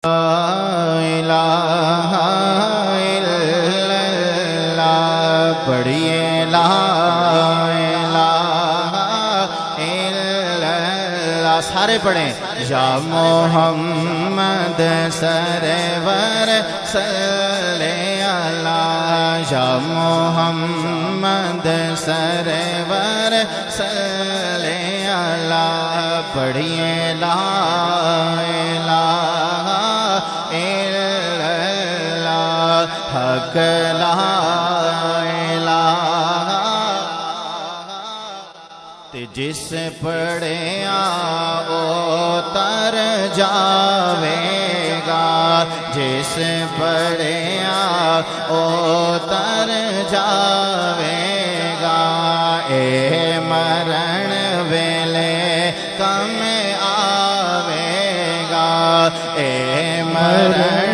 الہ الا اللہ، پڑھیے لا الہ الا اللہ، سارے پڑھیں۔ یا محمد سرور صلی اللہ، یا محمد سرور صلی اللہ، پڑھیے لا الہ الا اللہ، حق لا الہ، تے جس پڑھیا او تر جاوے گا، جس پڑھیا او تر جاوے گا، اے مرن ویلے کم آوے گا، اے مرن